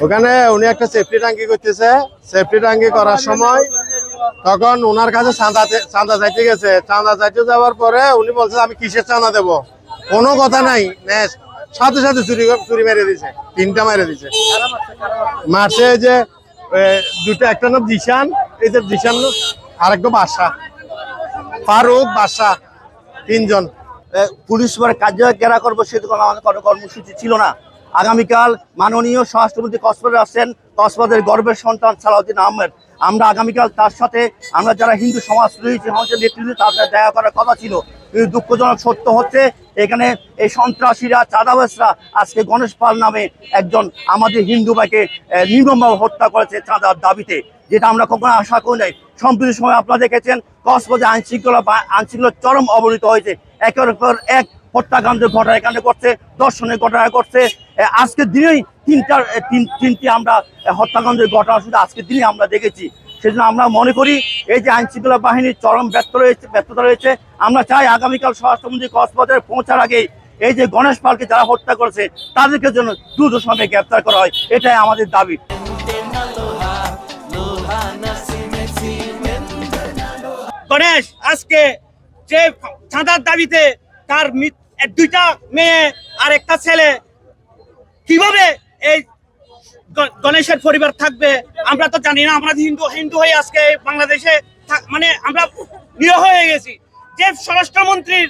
ওখানে উনি একটা সেফটি ট্যাঙ্কি করতেছে। সেফটি ট্যাঙ্কি করার সময় তখন ওনার কাছে চাঁদা চাইতে গেছে। চাঁদা চাইতে যাওয়ার পরে উনি বলছে আমি কিসের চাঁদা দেবো, কোনো কথা নাই। সাথে সাথে চুরি মেরে দিছে, 3টা মেরে দিছে। মারছে যে দুটো, একটা নাম জিশান, এই যে জিশান, আরেকটা বাদশা, ফারুক, বাদশা, 3জন। পুলিশ কার্যালয় ঘেরা করবো সে আমাদের কোনো কর্মসূচি ছিল না। আগামীকাল মাননীয় স্বরাষ্ট্রমন্ত্রী কক্সবাজারে আসছেন, কক্সবাজারের গর্বের সন্তান সালাউদ্দিন আহমেদ। আমরা আগামীকাল তার সাথে আমরা যারা হিন্দু সমাজ রয়েছে, সমাজের নেতৃত্বে তাদের দেখা করার কথা ছিল। কিন্তু দুঃখজনক সত্য হচ্ছে এখানে এই সন্ত্রাসীরা, চাঁদাবাজরা আজকে গণেশ পাল নামে একজন আমাদের হিন্দু ভাইকে নির্মমভাবে হত্যা করেছে চাঁদার দাবিতে, যেটা আমরা কখনো আশা করি নাই। সম্প্রতি সময় আপনারা দেখেছেন কক্সবাজার আইনশৃঙ্খলা চরম অবনীত হয়েছে। একের পর এক হত্যাকাণ্ডের ঘটনা এখানে করছে, দর্শনের ঘটনা করছে। আজকের দিনেই তিনটি আমরা হত্যাকাণ্ডের ঘটনা শুধু আজকের দিনে আমরা দেখেছি। সেজন্য আমরা মনে করি এই যে আইনশৃঙ্খলা বাহিনীর চরম ব্যর্থতা রয়েছে। আমরা চাই আগামীকাল স্বরাষ্ট্রমন্ত্রী কক্সবাজারে পৌঁছার আগে এই যে গণেশ পালকে যারা হত্যা করেছে তাদেরকে জন্য দ্রুত সময়ে গ্রেপ্তার করা হয়, এটাই আমাদের দাবি। গণেশ আজকে যে চাঁদার দাবিতে তার 2টা মেয়ে আর একটা ছেলে, কিভাবে এই গণেশের পরিবার থাকবে আমরা তো জানি না। আমরা হিন্দু হয়ে আজকে বাংলাদেশে মানে আমরা নিরীহ হয়ে গেছি। যে স্বরাষ্ট্রমন্ত্রীর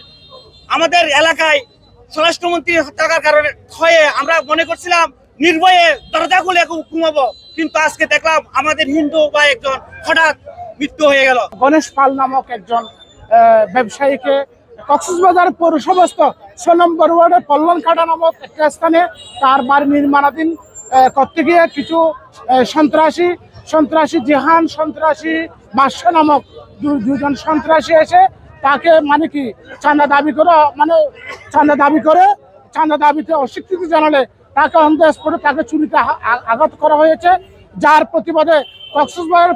আমাদের এলাকায় স্বরাষ্ট্রমন্ত্রী হত্যার কারণে হয়ে আমরা মনে করছিলাম নির্ভয়ে দরজা খুলে ঘুমাবো, কিন্তু আজকে দেখলাম আমাদের হিন্দু বা একজন হঠাৎ মৃত্যু হয়ে গেল। গণেশ পাল নামক একজন ব্যবসায়ীকে কক্সবাজার পৌরসভাস্থ 6 নম্বর ওয়ার্ডের পল্লনকাটা নামক একটা স্থানে তার বাড়ি নির্মাণাধীন করতে গিয়ে কিছু সন্ত্রাসী জেহান, সন্ত্রাসী বাদশা নামক দুজন সন্ত্রাসী এসে তাকে মানে কি চাঁদা দাবিতে অস্বীকৃতি জানালে তাকে অন দ্য স্পটে তাকে চুরিতে আঘাত করা হয়েছে। যার প্রতিবাদে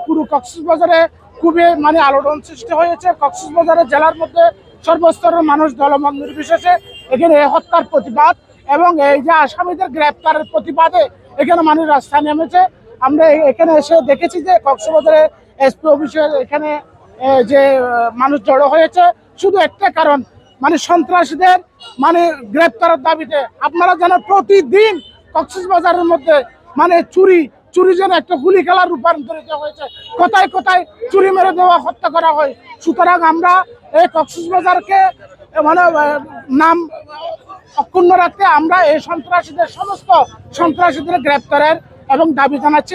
পুরো কক্সবাজারে খুবই আলোড়ন সৃষ্টি হয়েছে। কক্সবাজারের জেলার মধ্যে সর্বস্তরের মানুষ দলমত নির্বিশেষে এখানে এই হত্যার প্রতিবাদ এবং এই যে আসামিদের গ্রেপ্তারের প্রতিবাদে এখানে মানুষ রাস্তায় নেমেছে। আমরা এখানে এসে দেখেছি যে কক্সবাজারের এসপি অফিসের এখানে যে মানুষ জড়ো হয়েছে শুধু একটা কারণ, সন্ত্রাসীদের গ্রেপ্তারের দাবিতে। আপনারা জানেন প্রতিদিন কক্সবাজারের মধ্যে চুরি যেন একটা হুলি খেলার রূপান্তরিত হয়েছে। কোথায় কোথায় চুরি মেরে দেওয়া, হত্যা করা হয়। সুতরাং আমরা এই কক্সবাজারকে নাম অক্ষুণ্ণ রাখতে আমরা এই সমস্ত সন্ত্রাসীদের গ্রেপ্তারের এবং দাবি জানাচ্ছি।